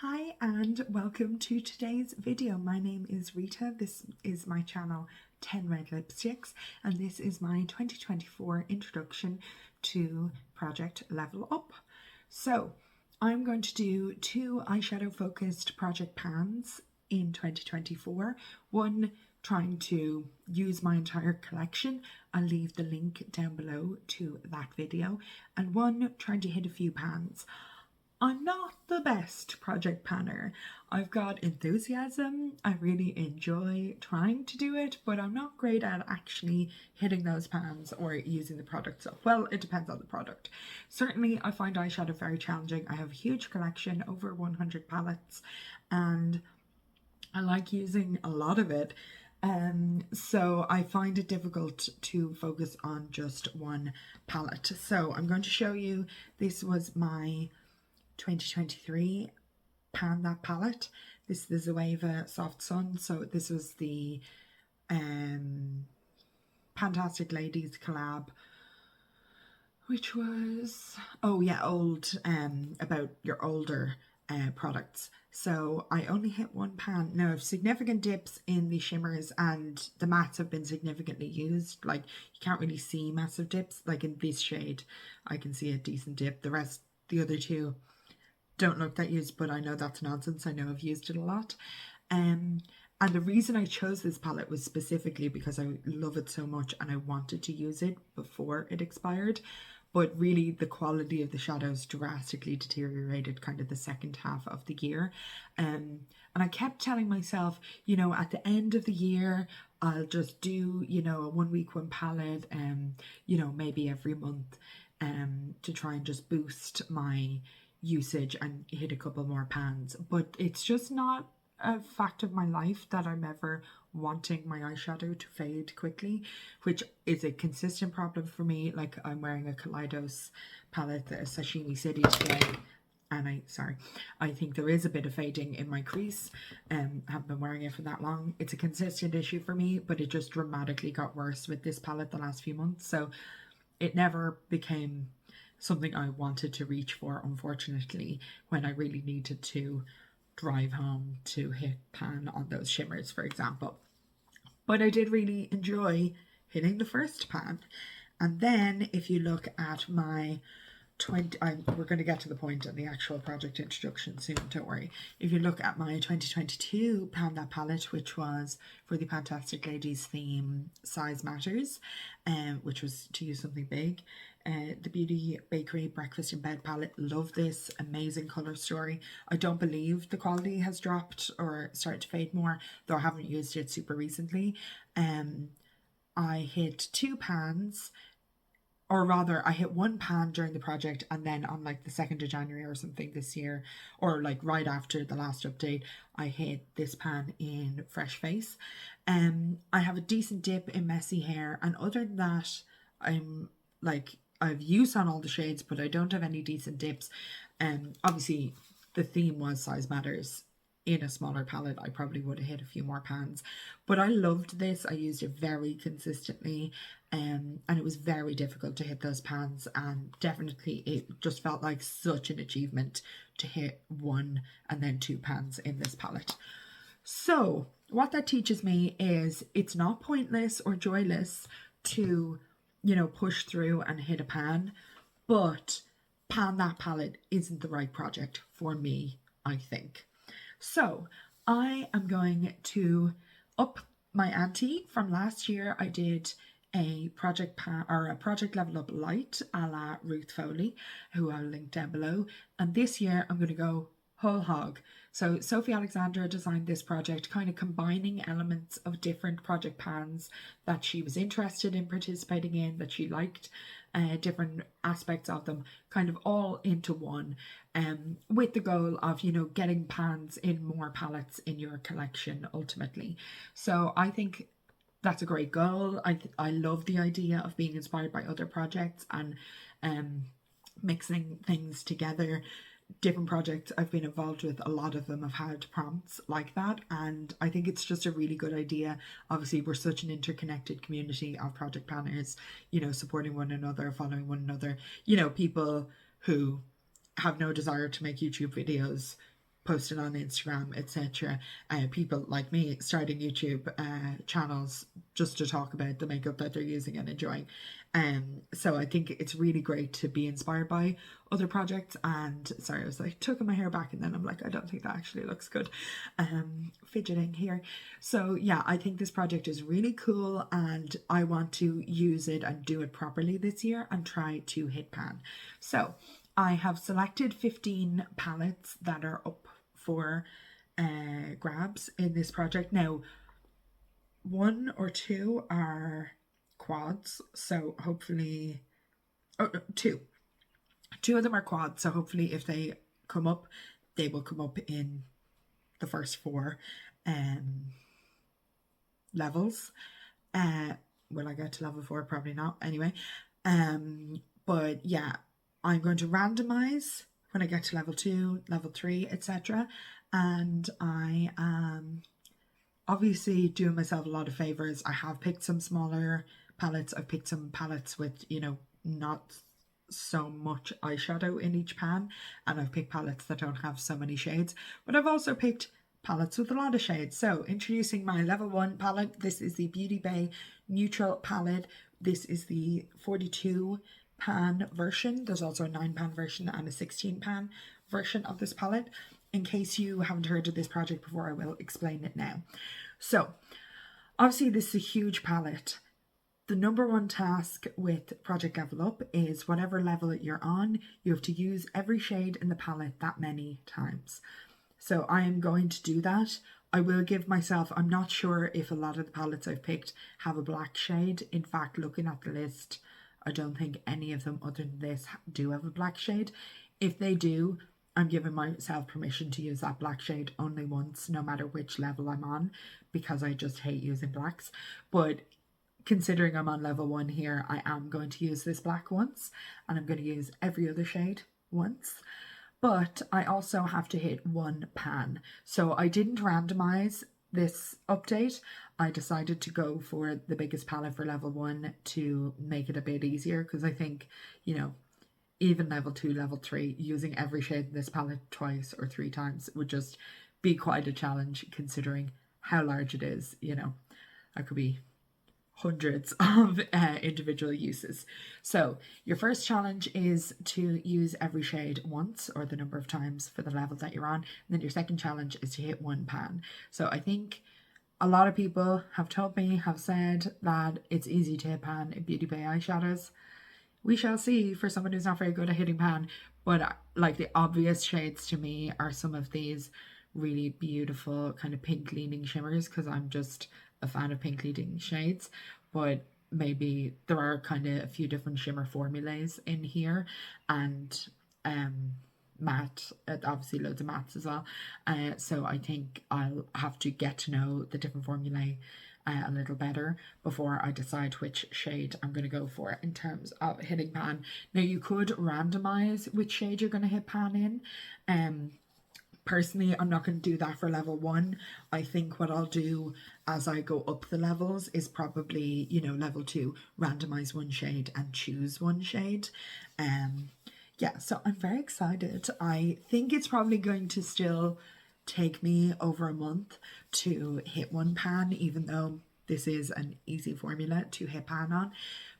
Hi and welcome to today's video. My name is Rita. This is my channel 10 Red Lipsticks and this is my 2024 introduction to Project Level Up. So I'm going to do two eyeshadow focused project pans in 2024. One trying to use my entire collection. I'll leave the link down below to that video, and one trying to hit a few pans. I'm not the best project panner. I've got enthusiasm, I really enjoy trying to do it, but I'm not great at actually hitting those pans or using the product. So, well, it depends on the product. Certainly, I find eyeshadow very challenging. I have a huge collection, over 100 palettes, and I like using a lot of it. So I find it difficult to focus on just one palette. So I'm going to show you, this was my 2023 pan that palette. This is the Zoeva Soft Sun. So this was the Fantastic Ladies collab, which was, oh yeah, old, about your older products. So I only hit one pan. Now I have significant dips in the shimmers and the mattes have been significantly used. Like, you can't really see massive dips. Like in this shade I can see a decent dip. The rest, the other two, don't look that used, but I know that's nonsense. I know I've used it a lot. And the reason I chose this palette was specifically because I love it so much and I wanted to use it before it expired. But really the quality of the shadows drastically deteriorated kind of the second half of the year. And I kept telling myself, you know, at the end of the year, I'll just do, you know, a 1 week, one palette, you know, maybe every month, to try and just boost my usage and hit a couple more pans. But it's just not a fact of my life that I'm ever wanting my eyeshadow to fade quickly, which is a consistent problem for me. Like, I'm wearing a Kaleidos palette, the Sashimi City today, and I think there is a bit of fading in my crease. Haven't been wearing it for that long. It's a consistent issue for me, but it just dramatically got worse with this palette the last few months. So it never became something I wanted to reach for, unfortunately, when I really needed to drive home to hit pan on those shimmers, for example. But I did really enjoy hitting the first pan. And then if you look at my we're going to get to the point of the actual project introduction soon, don't worry. If you look at my 2022 pan that palette, which was for the Fantastic Ladies theme, Size Matters, which was to use something big. The Beauty Bakerie Breakfast in Bed palette. Love this, amazing colour story. I don't believe the quality has dropped or started to fade more, though I haven't used it super recently. I hit two pans, or rather I hit one pan during the project, and then on like the 2nd of January or something this year, or like right after the last update, I hit this pan in Fresh Face. I have a decent dip in Messy Hair, and other than that, I'm like, I've use on all the shades, but I don't have any decent dips. Obviously the theme was Size Matters. In a smaller palette I probably would have hit a few more pans, but I loved this. I used it very consistently, and it was very difficult to hit those pans, and definitely it just felt like such an achievement to hit one and then two pans in this palette. So what that teaches me is it's not pointless or joyless to, you know, push through and hit a pan, but pan that palette isn't the right project for me, I think. So I am going to up my ante. From last year I did a project pan, or a project level up light, a la Ruth Foley, who I'll link down below, and this year I'm going to go whole hog. So Sofie designed this project, kind of combining elements of different project pans that she was interested in participating in, that she liked, different aspects of them, kind of all into one, with the goal of, you know, getting pans in more palettes in your collection ultimately. So I think that's a great goal. I love the idea of being inspired by other projects and mixing things together. Different projects I've been involved with, a lot of them have had prompts like that, and I think it's just a really good idea. Obviously we're such an interconnected community of project planners, you know, supporting one another, following one another, you know, people who have no desire to make YouTube videos posting on Instagram, etc. People like me starting YouTube channels just to talk about the makeup that they're using and enjoying. So I think it's really great to be inspired by other projects. And sorry, I was like tucking my hair back and then I'm like, I don't think that actually looks good. Fidgeting here. So yeah, I think this project is really cool and I want to use it and do it properly this year and try to hit pan. So I have selected 15 palettes that are up for grabs in this project. Now, 1 or 2 are quads, so hopefully, oh, no, 2. 2 of them are quads, so hopefully if they come up, they will come up in the first 4 levels. Will I get to level 4? Probably not. Anyway, but yeah, I'm going to randomize when I get to level 2, level 3, etc. And I am obviously doing myself a lot of favors. I have picked some smaller palettes. I've picked some palettes with, you know, not so much eyeshadow in each pan. And I've picked palettes that don't have so many shades. But I've also picked palettes with a lot of shades. So introducing my level 1 palette. This is the Beauty Bay Neutral palette. This is the 42 pan version. There's also a 9 pan version and a 16 pan version of this palette. In case you haven't heard of this project before, I will explain it now. So obviously this is a huge palette. The number 1 task with Project Level Up is whatever level you're on, you have to use every shade in the palette that many times. So I am going to do that. I will give myself, I'm not sure if a lot of the palettes I've picked have a black shade. In fact, looking at the list, I don't think any of them other than this do have a black shade. If they do, I'm giving myself permission to use that black shade only once, no matter which level I'm on, because I just hate using blacks. But considering I'm on level 1 here, I am going to use this black once, and I'm going to use every other shade once. But I also have to hit 1 pan. So I didn't randomize this update. I decided to go for the biggest palette for level 1 to make it a bit easier, because I think, you know, even level 2, level 3, using every shade in this palette twice or 3 times would just be quite a challenge considering how large it is. You know, that could be hundreds of individual uses. So your first challenge is to use every shade once, or the number of times for the level that you're on. And then your second challenge is to hit 1 pan. So I think a lot of people have told me, have said that it's easy to hit pan in Beauty Bay eyeshadows. We shall see for someone who's not very good at hitting pan, but like the obvious shades to me are some of these really beautiful kind of pink leaning shimmers, because I'm just a fan of pink leaning shades. But maybe there are kind of a few different shimmer formulas in here, and matte, obviously loads of mattes as well. So I think I'll have to get to know the different formulae a little better before I decide which shade I'm going to go for in terms of hitting pan. Now you could randomize which shade you're going to hit pan in. Personally, I'm not going to do that for level 1. I think what I'll do as I go up the levels is probably, you know, level 2, randomize 1 shade and choose 1 shade. Yeah, so I'm very excited. I think it's probably going to still take me over a month to hit 1 pan, even though this is an easy formula to hit pan on.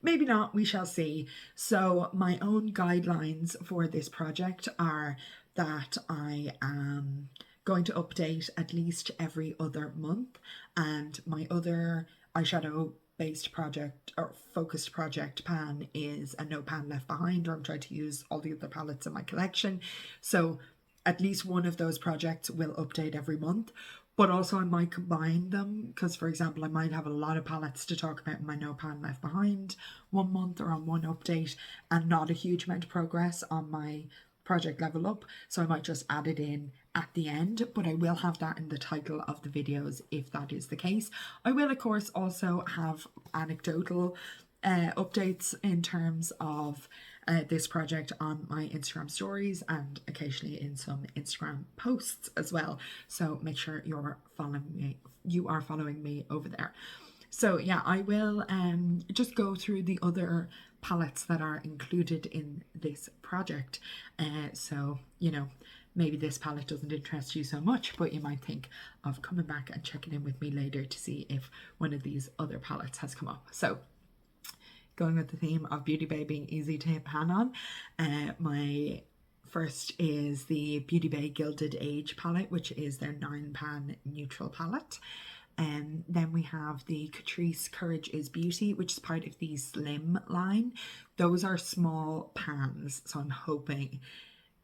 Maybe not, we shall see. So my own guidelines for this project are that I am going to update at least every other month, and my other eyeshadow based project or focused project pan is a no pan left behind, or I'm trying to use all the other palettes in my collection. So at least one of those projects will update every month, but also I might combine them, because for example I might have a lot of palettes to talk about in my no pan left behind 1 month or on 1 update, and not a huge amount of progress on my project level up, so I might just add it in at the end, but I will have that in the title of the videos if that is the case. I will of course also have anecdotal updates in terms of this project on my Instagram stories and occasionally in some Instagram posts as well, so make sure you are following me over there. So yeah, I will just go through the other palettes that are included in this project, so you know, maybe this palette doesn't interest you so much, but you might think of coming back and checking in with me later to see if one of these other palettes has come up. So going with the theme of Beauty Bay being easy to hit pan on, my first is the Beauty Bay Gilded Age palette, which is their 9-pan neutral palette. And then we have the Catrice Courage is Beauty, which is part of the Slim line. Those are small pans, so I'm hoping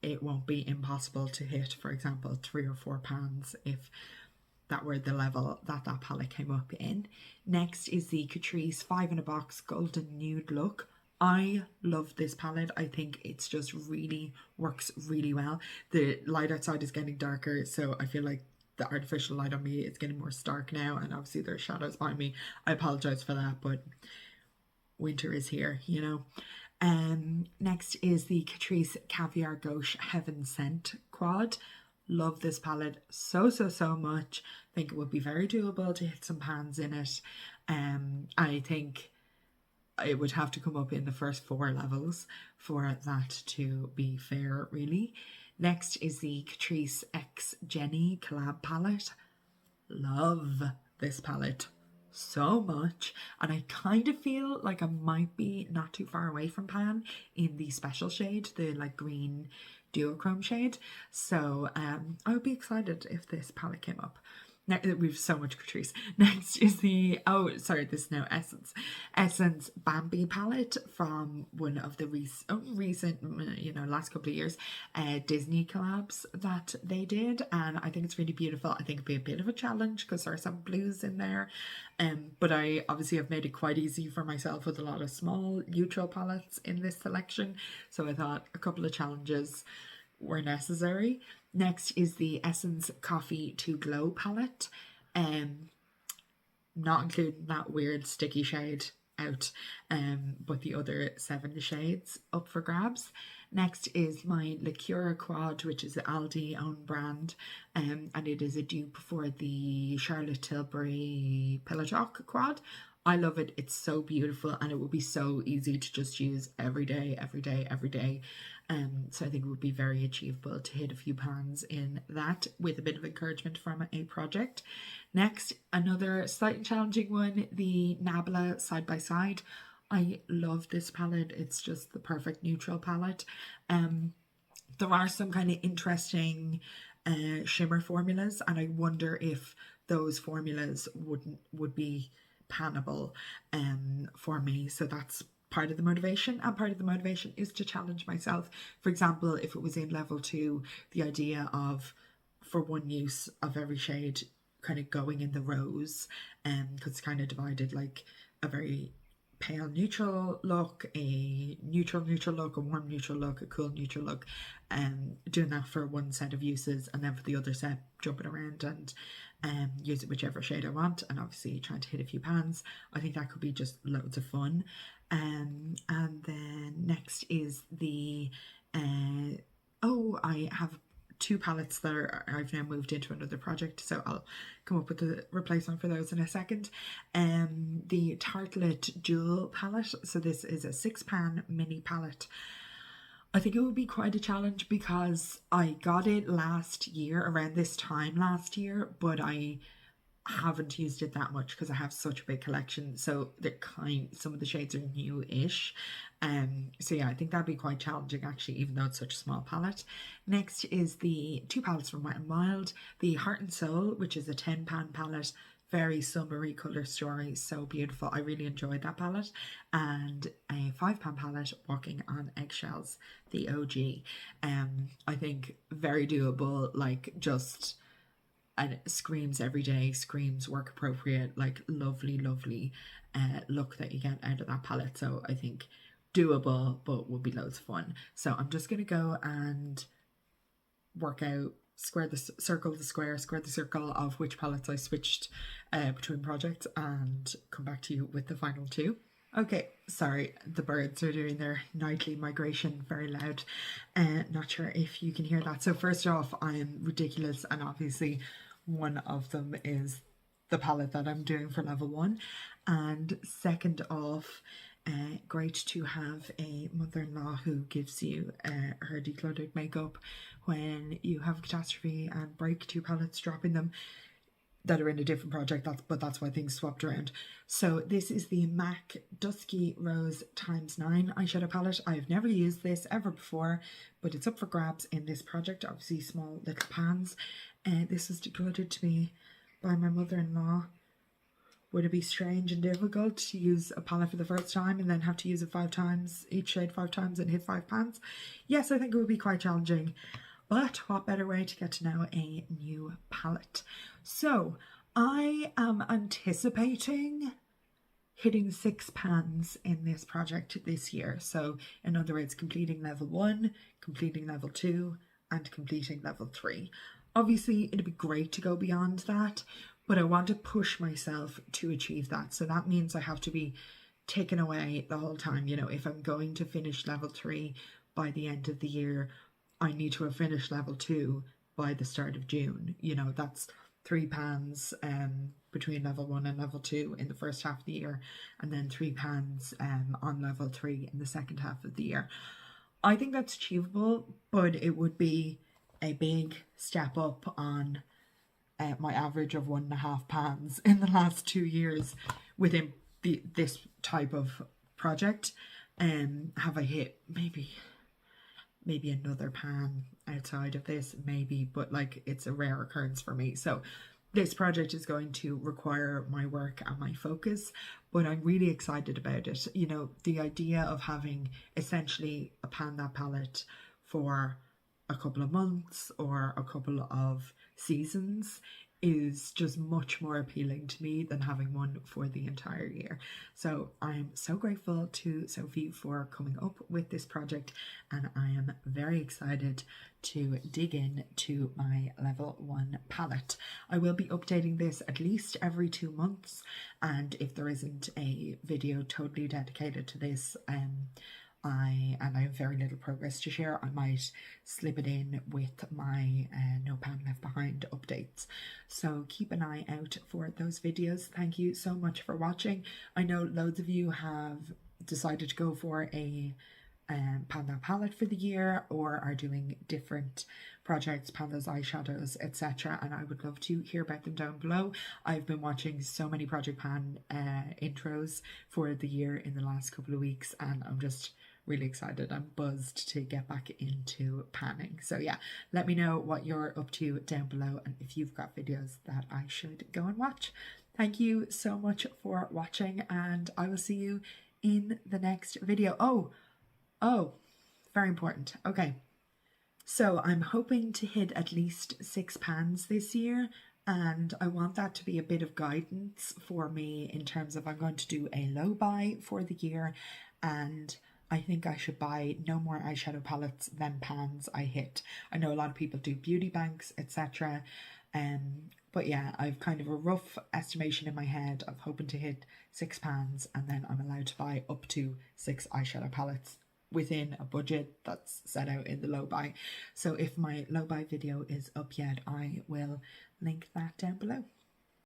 it won't be impossible to hit, for example, 3 or 4 pans if that were the level that that palette came up in. Next is the Catrice 5 in a Box Golden Nude Look. I love this palette. I think it's just really works really well. The light outside is getting darker, so I feel like the artificial light on me is getting more stark now, and obviously there's shadows behind me. I apologize for that, but winter is here, you know. Next is the Catrice Caviar Gauche Heaven Scent Quad. Love this palette so much. I think it would be very doable to hit some pans in it. I think it would have to come up in the first 4 levels for that to be fair, really. Next is the Catrice X Jenny collab palette. Love this palette so much, and I kind of feel like I might be not too far away from pan in the special shade, the like green duochrome shade. So I would be excited if this palette came up. Now, we've so much Catrice. Next is the, this is now Essence Bambi palette from one of the recent, you know, last couple of years, Disney collabs that they did, and I think it's really beautiful. I think it'd be a bit of a challenge because there are some blues in there, but I obviously have made it quite easy for myself with a lot of small neutral palettes in this selection, so I thought a couple of challenges were necessary. Next is the Essence Coffee to Glow palette, not including that weird sticky shade out, but the other 7 shades up for grabs. Next is my Liqueur Quad, which is the Aldi own brand, and it is a dupe for the Charlotte Tilbury Pillow Talk Quad. I love it. It's so beautiful, and it would be so easy to just use every day. So I think it would be very achievable to hit a few pans in that with a bit of encouragement from a project. Next, another slightly challenging one, the Nabla Side by Side. I love this palette. It's just the perfect neutral palette. There are some kind of interesting shimmer formulas, and I wonder if those formulas would be panable for me. So that's part of the motivation, and part of the motivation is to challenge myself. For example, if it was in level 2, the idea of, for one use of every shade, kind of going in the rows, because it's kind of divided, like a very pale neutral look, a neutral look, a warm neutral look, a cool neutral look, doing that for one set of uses, and then for the other set jumping around and use it whichever shade I want, and obviously trying to hit a few pans. I think that could be just loads of fun. And then next is the I have 2 palettes that I've now moved into another project, so I'll come up with the replacement for those in a second. The Tartelette Jewel palette. So this is a 6-pan mini palette. I think it would be quite a challenge because I got it last year, around this time last year, but I haven't used it that much because I have such a big collection, so some of the shades are new-ish. So yeah, I think that'd be quite challenging actually, even though it's such a small palette. Next is the 2 palettes from Wet n Wild, the Heart and Soul, which is a 10-pan palette, very summery colour story, so beautiful. I really enjoyed that palette. And a 5-pan palette, Walking on Eggshells, the OG. I think very doable, like just, and it screams every day, screams work appropriate, like lovely look that you get out of that palette. So I think doable, but would be loads of fun. So I'm just gonna go and work out, square the circle, the square the circle of which palettes I switched between projects, and come back to you with the final 2. Okay, sorry, the birds are doing their nightly migration, very loud. Not sure if you can hear that. So first off, I'm ridiculous, and obviously one of them is the palette that I'm doing for level 1. And second off, great to have a mother-in-law who gives you her decluttered makeup when you have a catastrophe and break 2 palettes, dropping them that are in a different project, that's why things swapped around. So this is the MAC Dusky Rose ×9 eyeshadow palette. I've never used this ever before, but it's up for grabs in this project. Obviously small little pans. This was decluttered to me by my mother-in-law. Would it be strange and difficult to use a palette for the first time and then have to use it 5 times, each shade 5 times and hit 5 pans? Yes, I think it would be quite challenging, but what better way to get to know a new palette? So I am anticipating hitting 6 pans in this project this year. So in other words, completing level 1, completing level 2 and completing level 3. Obviously it'd be great to go beyond that, but I want to push myself to achieve that. So that means I have to be taken away the whole time. You know, if I'm going to finish level 3 by the end of the year, I need to have finished level 2 by the start of June. You know, that's 3 pans between level 1 and level 2 in the first half of the year, and then 3 pans on level 3 in the second half of the year. I think that's achievable, but it would be a big step up on my average of 1.5 pans in the last 2 years within this type of project. Have I hit maybe another pan outside of this? Maybe, but like it's a rare occurrence for me. So this project is going to require my work and my focus, but I'm really excited about it. You know, the idea of having essentially a pan that palette for a couple of months or a couple of seasons is just much more appealing to me than having one for the entire year. So I'm so grateful to Sophie for coming up with this project, and I am very excited to dig in to my level 1 palette. I will be updating this at least every 2 months, and if there isn't a video totally dedicated to this, I have very little progress to share, I might slip it in with my No Pan Left Behind updates. So keep an eye out for those videos. Thank you so much for watching. I know loads of you have decided to go for a Panda palette for the year, or are doing different projects, pandas, eyeshadows, etc., and I would love to hear about them down below. I've been watching so many Project Pan intros for the year in the last couple of weeks, and I'm just really excited. I'm buzzed to get back into panning. So yeah, let me know what you're up to down below and if you've got videos that I should go and watch. Thank you so much for watching, and I will see you in the next video. Oh, very important. Okay, so I'm hoping to hit at least 6 pans this year, and I want that to be a bit of guidance for me in terms of I'm going to do a low buy for the year, and I think I should buy no more eyeshadow palettes than pans I hit. I know a lot of people do beauty banks, etc. But yeah, I've kind of a rough estimation in my head of hoping to hit 6 pans, and then I'm allowed to buy up to 6 eyeshadow palettes within a budget that's set out in the low buy. So if my low buy video is up yet, I will link that down below.